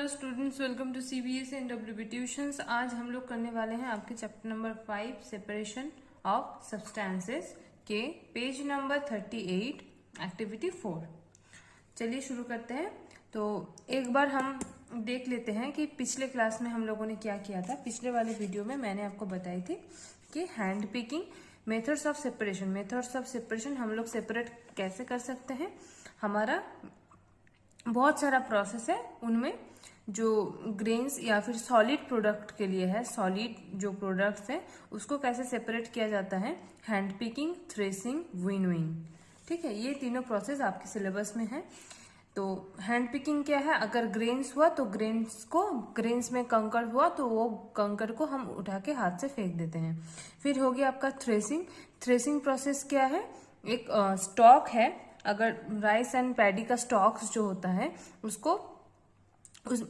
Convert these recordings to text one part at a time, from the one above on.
Hello students, welcome to CBSE and WB tuitions. आज हम लोग करने वाले हैं आपके chapter number 5 separation of substances के पेज नंबर 38 एक्टिविटी 4। चलिए शुरू करते हैं। तो एक बार हम देख लेते हैं कि पिछले क्लास में हम लोगों ने क्या किया था। पिछले वाले वीडियो में मैंने आपको बताई थी कि hand picking methods of separation हम लोग सेपरेट कैसे कर सकते हैं। हमारा बहुत सारा प्रोसेस है, उनमें जो ग्रेन्स या फिर सॉलिड प्रोडक्ट के लिए है, सॉलिड जो प्रोडक्ट्स हैं उसको कैसे सेपरेट किया जाता है, हैंड पिकिंग, थ्रेसिंग, विनोइंग। ठीक है, ये तीनों प्रोसेस आपके सिलेबस में है। तो हैंड पिकिंग क्या है, अगर ग्रेन्स हुआ तो ग्रेन्स में कंकड़ हुआ तो वो कंकड़ को हम उठा के हाथ से फेंक देते हैं। फिर हो गया आपका थ्रेसिंग प्रोसेस क्या है, एक स्टॉक है, अगर राइस एंड पैडी का स्टॉक्स जो होता है उसको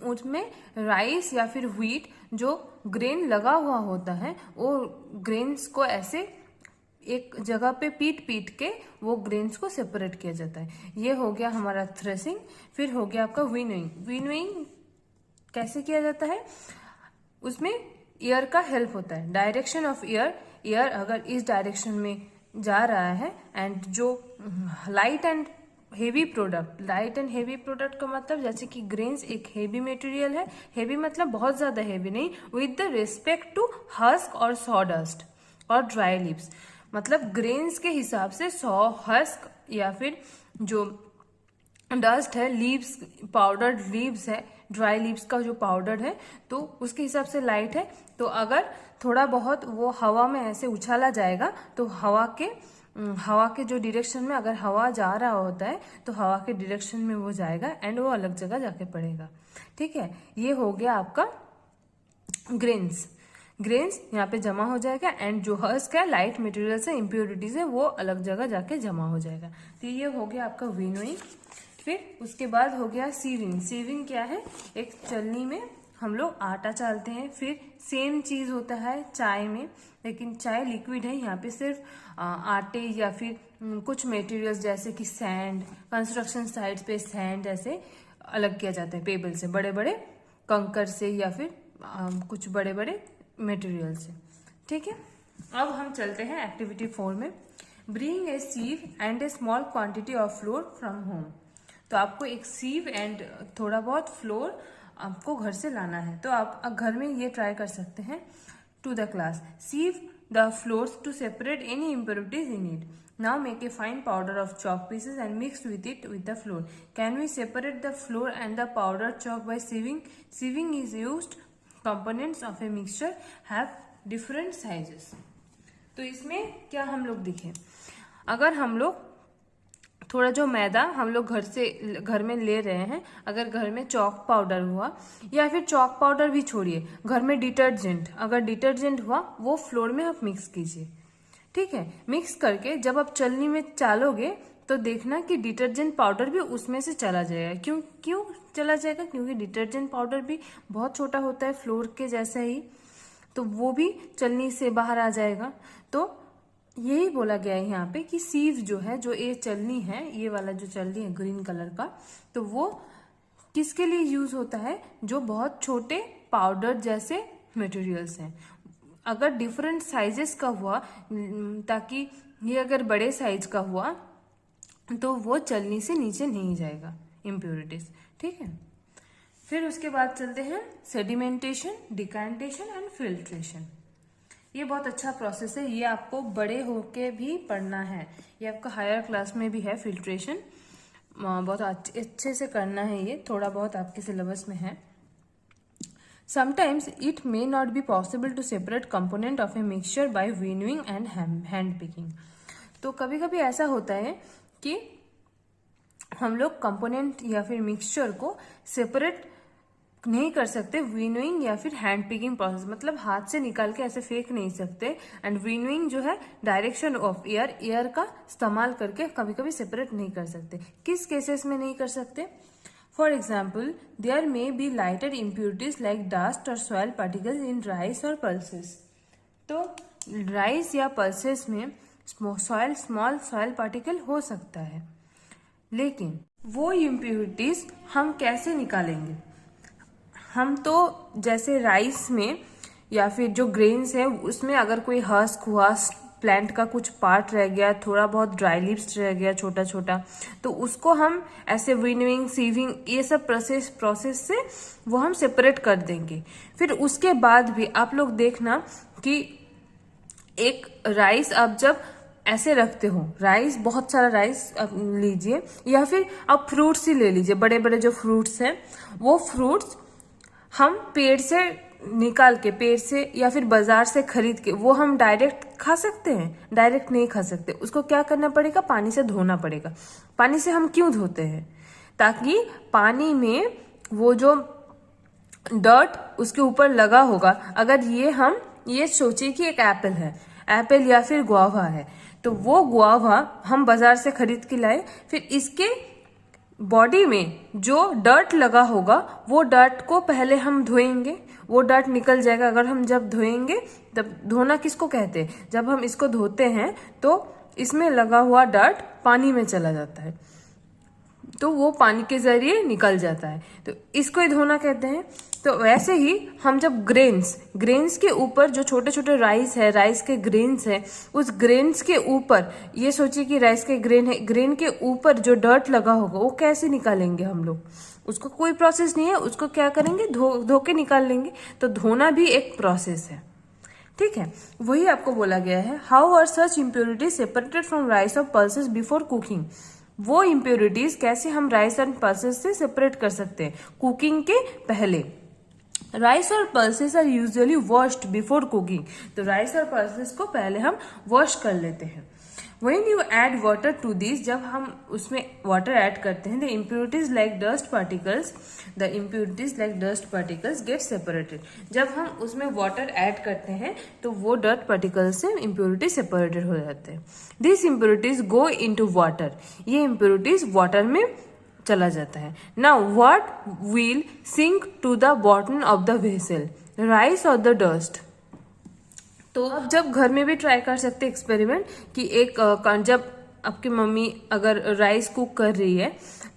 उसमें राइस या फिर व्हीट जो ग्रेन लगा हुआ होता है वो ग्रेन्स को ऐसे एक जगह पे पीट के वो ग्रेन्स को सेपरेट किया जाता है। ये हो गया हमारा थ्रेसिंग। फिर हो गया आपका विनोइंग कैसे किया जाता है, उसमें एयर का हेल्प होता है, डायरेक्शन ऑफ एयर अगर इस डायरेक्शन में जा रहा है एंड जो लाइट एंड हेवी प्रोडक्ट का मतलब जैसे कि ग्रेन्स एक हेवी मटेरियल है, हेवी मतलब बहुत ज्यादा हेवी नहीं, with the respect to husk और सॉडस्ट और ड्राई लीव्स, मतलब ग्रेन्स के हिसाब से हस्क या फिर जो डस्ट है, लीव्स, पाउडर्ड लीव्स है, ड्राई लीव्स का जो पाउडर है तो उसके हिसाब से लाइट है। तो अगर थोड़ा बहुत वो हवा में ऐसे उछाला जाएगा तो हवा के जो डायरेक्शन में अगर हवा जा रहा होता है तो हवा के डायरेक्शन में वो जाएगा एंड वो अलग जगह जाके पड़ेगा। ठीक है, ये हो गया आपका ग्रेन्स यहाँ पे जमा हो जाएगा एंड जो हस्क है, लाइट मटेरियल से इम्प्योरिटीज है, वो अलग जगह जाके जमा हो जाएगा। तो ये हो गया आपका विनोइंग। फिर उसके बाद हो गया सीविंग क्या है, एक चलनी में हम लोग आटा चालते हैं। फिर सेम चीज होता है चाय में, लेकिन चाय लिक्विड है, यहाँ पे सिर्फ आटे या फिर कुछ मटेरियल्स जैसे कि सैंड, कंस्ट्रक्शन साइट्स पे सैंड ऐसे अलग किया जाता है पेबल से, बड़े बड़े कंकर से या फिर कुछ बड़े बड़े मटेरियल से। ठीक है, अब हम चलते हैं एक्टिविटी 4 में। Bring a sieve and a small quantity of flour from home. तो आपको एक सीव एंड थोड़ा बहुत फ्लोर आपको घर से लाना है। तो आप घर में ये ट्राई कर सकते हैं। To the class, sieve the flours to separate any impurities in it. Now make a fine powder of chalk pieces and mix with it with the flour. Can we separate the flour and the powdered chalk by sieving? Sieving is used. Components of a mixture have different sizes. तो इसमें क्या हम लोग देखें, अगर हम लोग थोड़ा जो मैदा हम लोग घर में ले रहे हैं, अगर घर में चॉक पाउडर हुआ या फिर चॉक पाउडर भी छोड़िए, घर में डिटर्जेंट, अगर डिटर्जेंट हुआ वो फ्लोर में आप मिक्स कीजिए। ठीक है, मिक्स करके जब आप चलनी में चालोगे तो देखना कि डिटर्जेंट पाउडर भी उसमें से चला जाएगा। क्यों चला जाएगा, क्योंकि डिटर्जेंट पाउडर भी बहुत छोटा होता है फ्लोर के जैसा ही, तो वो भी चलनी से बाहर आ जाएगा। तो यही बोला गया है यहाँ पे कि सीव जो है, जो ये चलनी है, ये वाला जो चलनी है ग्रीन कलर का, तो वो किसके लिए यूज होता है, जो बहुत छोटे पाउडर जैसे मटेरियल्स हैं। अगर डिफरेंट साइजेस का हुआ, ताकि ये अगर बड़े साइज का हुआ तो वो चलनी से नीचे नहीं जाएगा इम्प्योरिटीज। ठीक है, फिर उसके बाद चलते हैं सेडिमेंटेशन, डिकैंटेशन एंड फिल्ट्रेशन। ये बहुत अच्छा प्रोसेस है, ये आपको बड़े होके भी पढ़ना है, ये आपका हायर क्लास में भी है। फिल्ट्रेशन बहुत अच्छे से करना है, ये थोड़ा बहुत आपके सिलेबस में है। Sometimes it may not be possible to separate component of a mixture by winnowing and hand picking. तो कभी कभी ऐसा होता है कि हम लोग कंपोनेंट या फिर मिक्सचर को सेपरेट नहीं कर सकते विनोइंग या फिर हैंड पिकिंग प्रोसेस, मतलब हाथ से निकाल के ऐसे फेंक नहीं सकते। एंड विनोइंग जो है डायरेक्शन ऑफ एयर का इस्तेमाल करके कभी कभी सेपरेट नहीं कर सकते। किस केसेस में नहीं कर सकते, for example there may be lighter impurities like dust और सॉइल पार्टिकल्स इन राइस और पल्सेस। तो राइस या पल्सेस में स्मॉल सॉइल पार्टिकल हो सकता है, लेकिन वो इम्प्योरिटीज हम कैसे निकालेंगे, हम तो जैसे राइस में या फिर जो ग्रेन्स है उसमें अगर कोई हस्क हुआ, प्लांट का कुछ पार्ट रह गया, थोड़ा बहुत ड्राई लीव्स रह गया छोटा छोटा, तो उसको हम ऐसे विनोइंग, सीविंग, ये सब प्रोसेस से वो हम सेपरेट कर देंगे। फिर उसके बाद भी आप लोग देखना कि एक राइस आप जब ऐसे रखते हो, राइस बहुत सारा राइस आप लीजिए, या फिर आप फ्रूट्स ही ले लीजिए, बड़े बड़े जो फ्रूट्स हैं वो फ्रूट्स हम पेड़ से निकाल के, पेड़ से या फिर बाजार से खरीद के वो हम डायरेक्ट खा सकते हैं? डायरेक्ट नहीं खा सकते, उसको क्या करना पड़ेगा? पानी से धोना पड़ेगा। पानी से हम क्यों धोते हैं? ताकि पानी में वो जो डर्ट उसके ऊपर लगा होगा, अगर ये सोचिए कि एक एप्पल है, एप्पल या फिर गुआवा है, तो वो गुआवा हम बाजार से खरीद के लाए, फिर इसके बॉडी में जो डर्ट लगा होगा वो डर्ट को पहले हम धोएंगे, वो डर्ट निकल जाएगा। अगर हम जब धोएंगे, तब धोना किसको कहते हैं? जब हम इसको धोते हैं तो इसमें लगा हुआ डर्ट पानी में चला जाता है, तो वो पानी के जरिए निकल जाता है, तो इसको ही धोना कहते हैं। तो वैसे ही हम जब ग्रेन्स के ऊपर जो छोटे छोटे राइस है, राइस के ग्रेन्स है, उस ग्रेन्स के ऊपर ये सोचिए कि राइस के ग्रेन है, ग्रेन के ऊपर जो डर्ट लगा होगा वो कैसे निकालेंगे हम लोग? उसको कोई प्रोसेस नहीं है, उसको क्या करेंगे? धो के निकाल लेंगे। तो धोना भी एक प्रोसेस है, ठीक है। वही आपको बोला गया है, how are such impurities separated from rice और पल्सेस बिफोर कुकिंग। वो इम्प्योरिटीज कैसे हम राइस एंड पल्सेस से सेपरेट कर सकते हैं कुकिंग के पहले। राइस और pulses are usually washed before cooking. तो राइस और पल्सेस को पहले हम वॉश कर लेते हैं। When you add water to these, जब हम उसमें वाटर ऐड करते हैं, the impurities like dust particles get separated। जब हम उसमें वाटर ऐड करते हैं तो वो डस्ट पार्टिकल्स से इम्प्योरिटी सेपरेटेड हो जाते हैं। These impurities go into water। ये इम्प्योरिटीज वाटर में चला जाता है। Now what will sink to the bottom of the vessel, rice or the dust? तो अब जब घर में भी ट्राई कर सकते एक्सपेरिमेंट कि जब आपकी मम्मी अगर राइस कुक कर रही है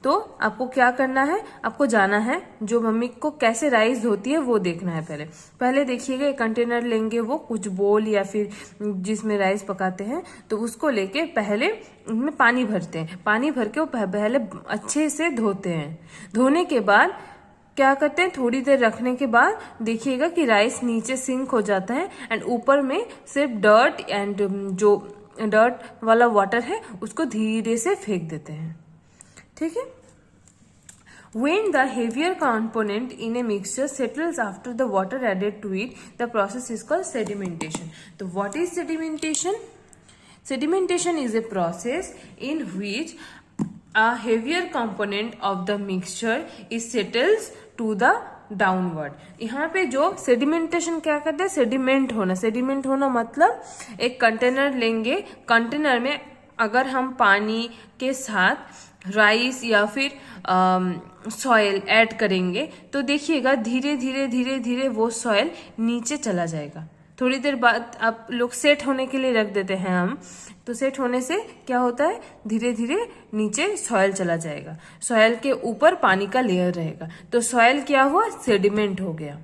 तो आपको क्या करना है? आपको जाना है, जो मम्मी को कैसे राइस धोती है वो देखना है। पहले देखिएगा, एक कंटेनर लेंगे, वो कुछ बोल या फिर जिसमें राइस पकाते हैं, तो उसको लेके पहले उनमें पानी भरते हैं। पानी भर के वो पहले अच्छे से धोते हैं। धोने के बाद क्या करते हैं? थोड़ी देर रखने के बाद देखिएगा कि राइस नीचे सिंक हो जाता है एंड ऊपर में सिर्फ डर्ट एंड जो डर्ट वाला वाटर है उसको धीरे से फेंक देते हैं, ठीक है। When the heavier component in a mixture settles after the water added to it, the process is called sedimentation. So what is sedimentation? Sedimentation is a process in which a heavier component of the mixture is settles to the downward. यहाँ पे जो sedimentation क्या करते हैं? Sediment होना मतलब एक container लेंगे, कंटेनर में अगर हम पानी के साथ राइस या फिर सॉइल ऐड करेंगे तो देखिएगा धीरे धीरे वो सॉइल नीचे चला जाएगा। थोड़ी देर बाद आप लोग सेट होने के लिए रख देते हैं हम, तो सेट होने से क्या होता है? धीरे धीरे नीचे सॉइल चला जाएगा, सॉइल के ऊपर पानी का लेयर रहेगा, तो सॉइल क्या हुआ? सेडिमेंट हो गया।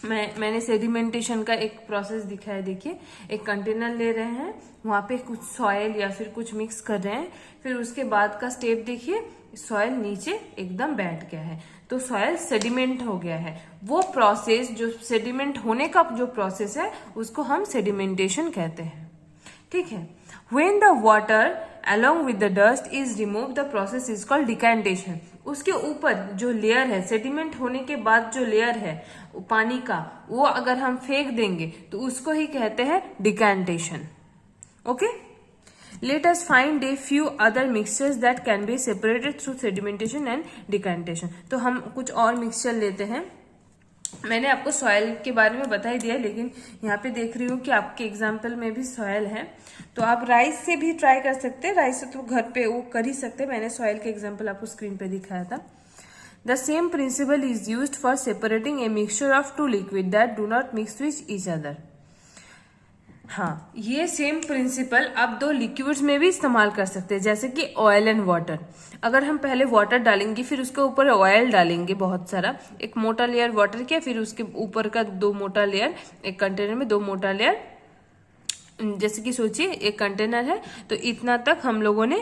मैंने सेडिमेंटेशन का एक प्रोसेस दिखाया। देखिए, एक कंटेनर ले रहे हैं, वहां पे कुछ सॉइल या फिर कुछ मिक्स कर रहे हैं, फिर उसके बाद का स्टेप देखिए, सॉइल नीचे एकदम बैठ गया है, तो सॉइल सेडिमेंट हो गया है। वो प्रोसेस जो सेडिमेंट होने का जो प्रोसेस है उसको हम सेडिमेंटेशन कहते हैं, ठीक है। When the water along with the dust is removed, the process is called decantation। उसके ऊपर जो लेयर है, सेडिमेंट होने के बाद जो लेयर है पानी का, वो अगर हम फेंक देंगे तो उसको ही कहते हैं decantation, okay. Let us find a few other mixtures that can be separated through sedimentation and decantation। तो हम कुछ और मिक्सचर लेते हैं। मैंने आपको सॉइल के बारे में बता ही दिया, लेकिन यहाँ पे देख रही हूँ कि आपके एग्जाम्पल में भी सॉइल है, तो आप राइस से भी ट्राई कर सकते हैं। राइस से तो घर पे वो कर ही सकते हैं, मैंने सॉइल के एग्जाम्पल आपको स्क्रीन पे दिखाया था। The same principle is used for separating a mixture of two liquid that do not mix with each other. हाँ, ये सेम प्रिंसिपल आप दो लिक्विड्स में भी इस्तेमाल कर सकते हैं, जैसे कि ऑयल एंड वाटर। अगर हम पहले वाटर डालेंगे, फिर उसके ऊपर ऑयल डालेंगे बहुत सारा, एक मोटा लेयर वाटर किया, फिर उसके ऊपर का दो मोटा लेयर, एक कंटेनर में दो मोटा लेयर, जैसे कि सोचिए एक कंटेनर है तो इतना तक हम लोगों ने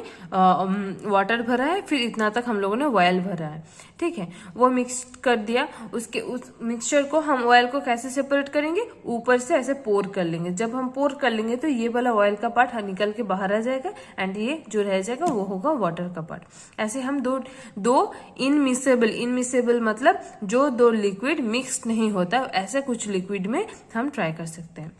वाटर भरा है, फिर इतना तक हम लोगों ने ऑयल भरा है, ठीक है। वो मिक्स कर दिया, उसके उस मिक्सचर को हम ऑयल को कैसे सेपरेट करेंगे, ऊपर से ऐसे पोर कर लेंगे। जब हम पोर कर लेंगे तो ये वाला ऑयल का पार्ट निकल के बाहर आ जाएगा एंड ये जो रह जाएगा वो होगा वाटर का पार्ट। ऐसे हम दो इनमिसेबल मतलब जो दो लिक्विड मिक्स नहीं होता, ऐसे कुछ लिक्विड में हम ट्राई कर सकते हैं।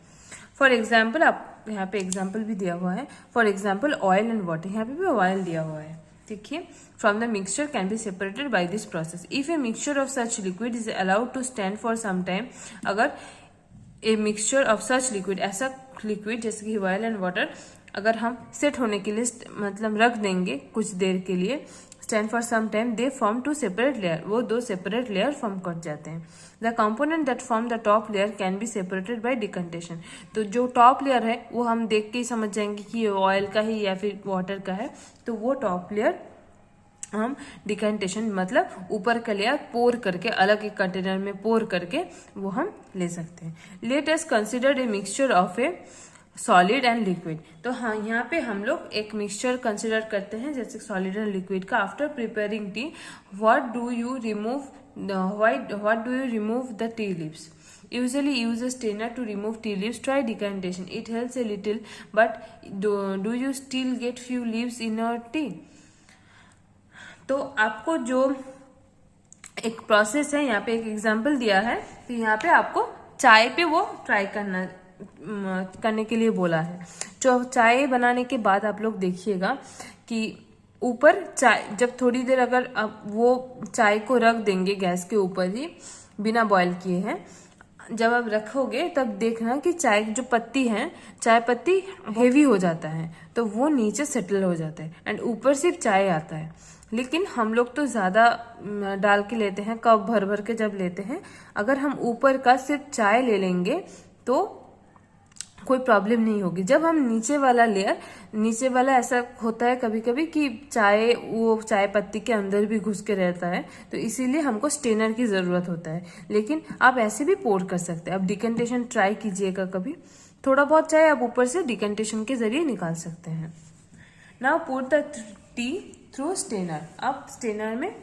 फॉर एग्जाम्पल, आप यहाँ पे एग्जाम्पल भी दिया हुआ है, for example oil and water, यहाँ पे भी ऑयल दिया हुआ है, देखिए। From the mixture can be separated by this process if a mixture of such liquid is allowed to stand for some time. अगर a mixture of such liquid, ऐसा liquid जैसे कि ऑयल एंड वाटर, अगर हम set होने के लिए मतलब रख देंगे कुछ देर के लिए, stand for some time, they form two separate layer, वो दो सेपरेट लेयर फॉर्म कर जाते हैं। The component that form the top layer can be separated by decantation. तो जो टॉप लेयर है वो हम देख के ही समझ जाएंगे कि ये ऑयल का है या फिर वाटर का है, तो वो टॉप लेयर हम डिकंटेशन मतलब ऊपर का लेयर पोर करके अलग एक कंटेनर में पोर करके वो हम ले सकते हैं। Let us consider a mixture of A solid and liquid. तो हाँ, यहाँ पे हम लोग एक मिक्सचर कंसिडर करते हैं जैसे सॉलिड एंड लिक्विड का। After preparing T, what do you remove the tea leaves? Usually use a strainer to remove tea leaves. Try decantation. It helps a little, but do you still get few leaves in your tea? तो आपको जो एक process है, यहाँ पे एक example दिया है, तो यहाँ पे आपको चाय पे वो ट्राई करने के लिए बोला है। जो चाय बनाने के बाद आप लोग देखिएगा कि ऊपर चाय जब थोड़ी देर अगर आप वो चाय को रख देंगे गैस के ऊपर ही बिना बॉईल किए हैं, जब आप रखोगे तब देखना कि चाय की जो पत्ती है, चाय पत्ती हेवी हो जाता है तो वो नीचे सेटल हो जाता है एंड ऊपर सिर्फ चाय आता है। लेकिन हम लोग तो ज्यादा डाल के लेते हैं, कप भर भर के जब लेते हैं। अगर हम ऊपर का सिर्फ चाय ले लेंगे तो कोई प्रॉब्लम नहीं होगी। जब हम नीचे वाला ऐसा होता है कभी कभी कि वो चाय पत्ती के अंदर भी घुस के रहता है, तो इसीलिए हमको स्टेनर की जरूरत होता है। लेकिन आप ऐसे भी पोर कर सकते हैं। अब डिकंटेशन ट्राई कीजिएगा कभी, थोड़ा बहुत चाय आप ऊपर से डिकंटेशन के जरिए निकाल सकते हैं। Now pour the tea through strainer. आप स्टेनर में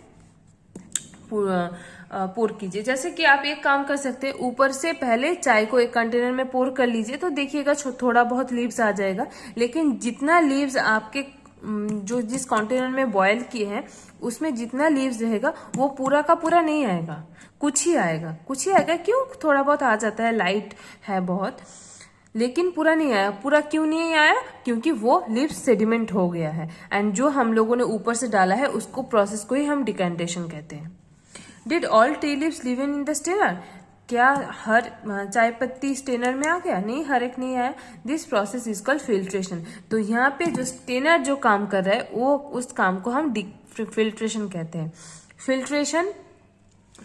पोर कीजिए। जैसे कि आप एक काम कर सकते हैं, ऊपर से पहले चाय को एक कंटेनर में पोर कर लीजिए तो देखिएगा थोड़ा बहुत लीव्स आ जाएगा। लेकिन जितना लीव्स आपके जो जिस कंटेनर में बॉयल किए हैं उसमें जितना लीव्स रहेगा वो पूरा का पूरा नहीं आएगा, कुछ ही आएगा। क्यों? थोड़ा बहुत आ जाता है, लाइट है बहुत, लेकिन पूरा नहीं आया। पूरा क्यों नहीं आया? क्योंकि वो लीव्स सेडिमेंट हो गया है एंड जो हम लोगों ने ऊपर से डाला है उसको प्रोसेस को ही हम डिकंटेशन कहते हैं। Did all tea leaves live in the strainer? क्या हर चाय पत्ती स्टेनर में आ गया? नहीं, हर एक नहीं आया। This process is called filtration. तो यहाँ पे जो स्टेनर जो काम कर रहा है वो उस काम को हम फिल्ट्रेशन कहते हैं। फिल्ट्रेशन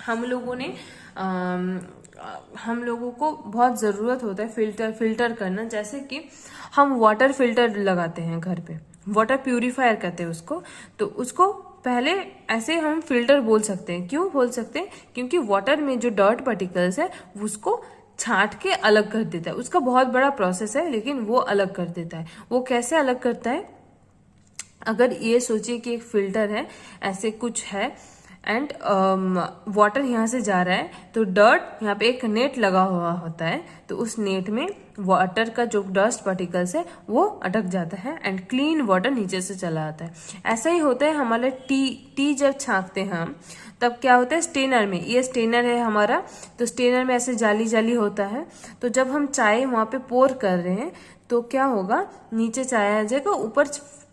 हम लोगों को बहुत जरूरत होता है फिल्टर करना। जैसे कि हम वाटर फिल्टर लगाते हैं घर पे, वाटर प्यूरिफायर कहते हैं उसको। तो उसको पहले ऐसे हम फिल्टर बोल सकते हैं। क्यों बोल सकते हैं? क्योंकि वाटर में जो डर्ट पार्टिकल्स है उसको छांट के अलग कर देता है। उसका बहुत बड़ा प्रोसेस है लेकिन वो अलग कर देता है। वो कैसे अलग करता है? अगर ये सोचिए कि एक फिल्टर है, ऐसे कुछ है एंड वाटर यहाँ से जा रहा है तो डर्ट यहाँ पे एक नेट लगा हुआ होता है, तो उस नेट में वाटर का जो डस्ट पार्टिकल्स है वो अटक जाता है एंड क्लीन वाटर नीचे से चला आता है। ऐसा ही होता है हमारा टी जब छांकते हैं हम, तब क्या होता है स्टेनर में, ये स्टेनर है हमारा, तो स्टेनर में ऐसे जाली होता है। तो जब हम चाय वहां पे पोर कर रहे हैं तो क्या होगा, नीचे चाय आ जाएगा, ऊपर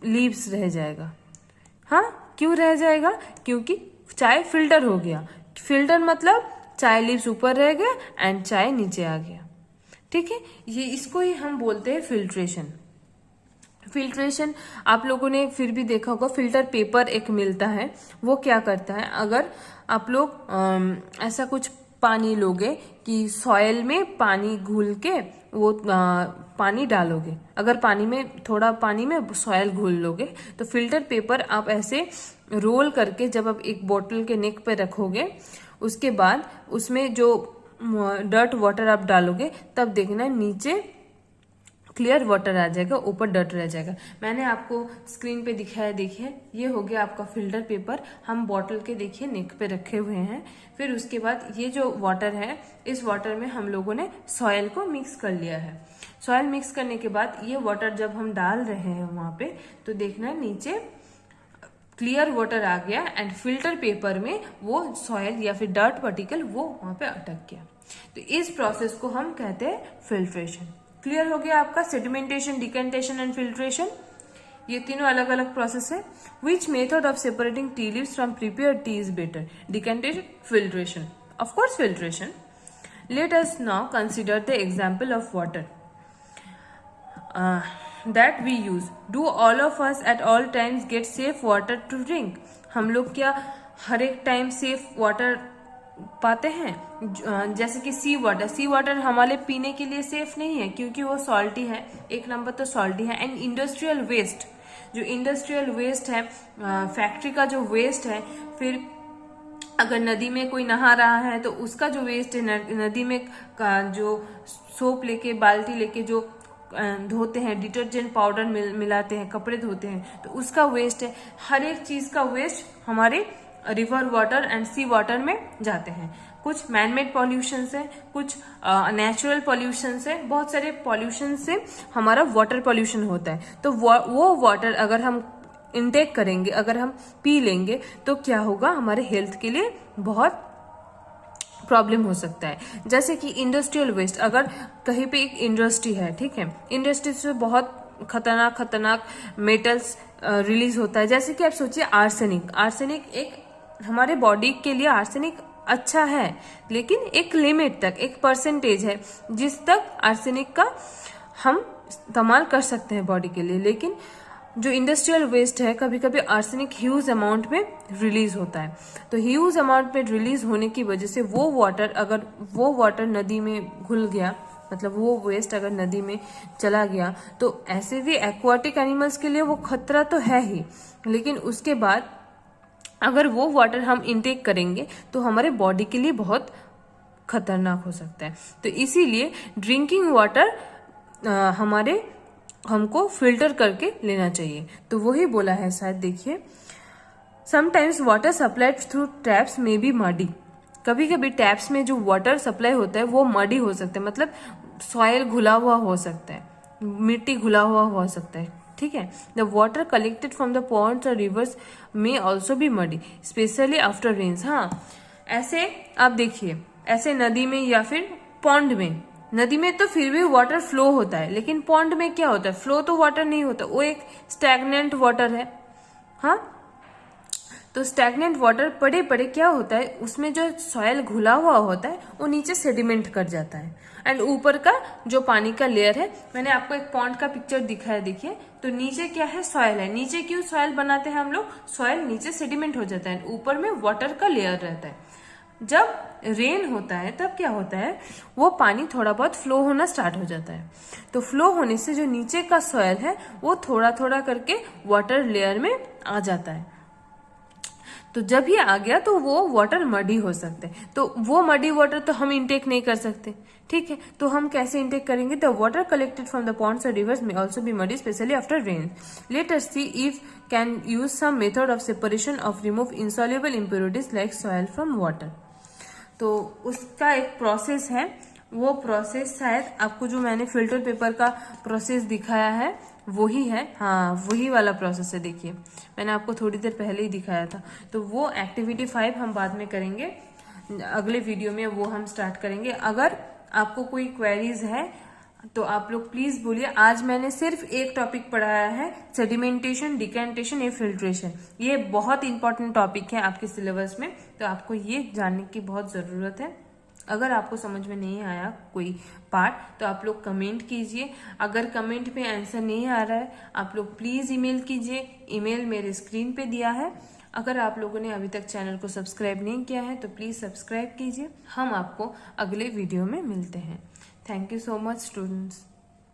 लीव्स रह जाएगा। हाँ, क्यों रह जाएगा? क्योंकि चाय फिल्टर हो गया। फिल्टर मतलब चाय लीव्स ऊपर रह गया एंड चाय नीचे आ गया। ठीक है, ये इसको ही हम बोलते हैं फिल्ट्रेशन। फिल्ट्रेशन आप लोगों ने फिर भी देखा होगा, फिल्टर पेपर एक मिलता है, वो क्या करता है, अगर आप लोग ऐसा कुछ पानी लोगे कि सॉयल में पानी घुल के वो पानी डालोगे। अगर पानी में थोड़ा पानी में सॉयल घुल लोगे तो फिल्टर पेपर आप ऐसे रोल करके जब आप एक बोतल के नेक पे रखोगे, उसके बाद उसमें जो डर्ट वाटर आप डालोगे तब देखना नीचे क्लियर वाटर आ जाएगा, ऊपर डर्ट रह जाएगा। मैंने आपको स्क्रीन पे दिखाया, देखिए ये हो गया आपका फिल्टर पेपर। हम बॉटल के देखिए नेक पे रखे हुए हैं। फिर उसके बाद ये जो वाटर है, इस वाटर में हम लोगों ने सॉयल को मिक्स कर लिया है। सॉयल मिक्स करने के बाद ये वाटर जब हम डाल रहे हैं वहां पे, तो देखना नीचे क्लियर वाटर आ गया एंड फिल्टर पेपर में वो सॉयल या फिर डर्ट पार्टिकल वो वहां पे अटक गया। तो इस प्रोसेस को हम कहते हैं फिल्ट्रेशन। क्लियर हो गया आपका सेडिमेंटेशन, डिकेंटेशन एंड फिल्ट्रेशन। ये तीनों अलग अलग प्रोसेस है। Which method of separating tea leaves from prepared T is better? Decantation, filtration? Of course filtration. Let us now consider the example of water that we use. Do all of us at all times get safe water to drink? हम लोग क्या हर एक time safe water पाते हैं? जैसे कि सी water हमारे पीने के लिए सेफ नहीं है क्योंकि वो सॉल्टी है। एक नंबर तो सॉल्टी है। एंड इंडस्ट्रियल वेस्ट, जो इंडस्ट्रियल वेस्ट है, फैक्ट्री का जो वेस्ट है, फिर अगर नदी में कोई नहा रहा है तो उसका जो वेस्ट है, नदी में का जो सोप लेके बाल्टी लेके जो धोते हैं, डिटर्जेंट पाउडर मिलाते हैं, कपड़े धोते हैं, तो उसका वेस्ट है। हर एक चीज का वेस्ट हमारे river water and sea water में जाते हैं। कुछ मैनमेड पॉल्यूशन से, कुछ नेचुरल पॉल्यूशन से, बहुत सारे पॉल्यूशन से हमारा वाटर पॉल्यूशन होता है। तो वो वाटर अगर हम इनटेक करेंगे, अगर हम पी लेंगे तो क्या होगा, हमारे हेल्थ के लिए बहुत प्रॉब्लम हो सकता है। जैसे कि इंडस्ट्रियल वेस्ट, अगर कहीं पे एक इंडस्ट्री है, ठीक है, इंडस्ट्री से बहुत खतरनाक मेटल्स रिलीज होता है। जैसे कि आप सोचिए आर्सेनिक एक हमारे बॉडी के लिए आर्सेनिक अच्छा है, लेकिन एक लिमिट तक, एक परसेंटेज है जिस तक आर्सेनिक का हम इस्तेमाल कर सकते हैं बॉडी के लिए। लेकिन जो इंडस्ट्रियल वेस्ट है, कभी कभी आर्सेनिक ह्यूज अमाउंट में रिलीज होता है। तो ह्यूज अमाउंट में रिलीज होने की वजह से वो वाटर, अगर वो वाटर नदी में घुल गया, मतलब वो वेस्ट अगर नदी में चला गया, तो ऐसे भी एक्वाटिक एनिमल्स के लिए वो खतरा तो है ही, लेकिन उसके बाद अगर वो वाटर हम इनटेक करेंगे तो हमारे बॉडी के लिए बहुत खतरनाक हो सकता है। तो इसीलिए ड्रिंकिंग वाटर हमको फिल्टर करके लेना चाहिए। तो वही बोला है शायद, देखिए, sometimes water supplied through taps में बी मडी। कभी कभी टैप्स में जो वाटर सप्लाई होता है वो मडी हो सकता है, मतलब सॉयल घुला हुआ हो सकता है, मिट्टी घुला हुआ हो सकता है, ठीक है। The water collected from the ponds और rivers may also be muddy, especially after rains. हाँ, ऐसे आप देखिए, ऐसे नदी में या फिर पॉन्ड में, नदी में तो फिर भी वाटर फ्लो होता है, लेकिन पॉन्ड में क्या होता है, फ्लो तो वाटर नहीं होता, वो एक स्टैग्नेंट वाटर है। हाँ, तो स्टैग्नेंट वाटर पड़े पड़े क्या होता है, उसमें जो सॉयल घुला हुआ होता है वो नीचे सेडिमेंट कर जाता है। एंड ऊपर का जो पानी का लेयर है, मैंने आपको एक पॉन्ड का पिक्चर दिखाया, देखिए, तो नीचे क्या है, सॉयल है। नीचे क्यों सॉयल बनाते हैं हम लोग, सॉयल नीचे सेडिमेंट हो जाता है, ऊपर में वाटर का लेयर रहता है। जब रेन होता है तब क्या होता है, वो पानी थोड़ा बहुत फ्लो होना स्टार्ट हो जाता है। तो फ्लो होने से जो नीचे का सॉयल है वो थोड़ा थोड़ा करके वाटर लेयर में आ जाता है। तो जब ये आ गया तो वो वाटर मडी हो सकते हैं। तो वो मडी वाटर तो हम इंटेक नहीं कर सकते, ठीक है। तो हम कैसे इंटेक करेंगे, the water collected from the ponds और rivers may also be muddy, especially after rain. Let us see if can use some method of separation of remove insoluble impurities like soil from water. तो उसका एक process है, वो process शायद आपको जो मैंने फिल्टर पेपर का प्रोसेस दिखाया है वही है। हाँ, वही वाला प्रोसेस है। देखिए, मैंने आपको थोड़ी देर पहले ही दिखाया था। तो वो एक्टिविटी 5 हम बाद में करेंगे, अगले वीडियो में वो हम स्टार्ट करेंगे। अगर आपको कोई क्वेरीज है तो आप लोग प्लीज बोलिए। आज मैंने सिर्फ एक टॉपिक पढ़ाया है, सेडिमेंटेशन, डिकेंटेशन या फिल्ट्रेशन। ये बहुत इंपॉर्टेंट टॉपिक है आपके सिलेबस में, तो आपको ये जानने की बहुत जरूरत है। अगर आपको समझ में नहीं आया कोई पार्ट तो आप लोग कमेंट कीजिए। अगर कमेंट पे आंसर नहीं आ रहा है, आप लोग प्लीज ईमेल कीजिए। ईमेल मेरे स्क्रीन पे दिया है, अगर आप लोगों ने अभी तक चैनल को सब्सक्राइब नहीं किया है तो प्लीज़ सब्सक्राइब कीजिए। हम आपको अगले वीडियो में मिलते हैं। Thank you so much students.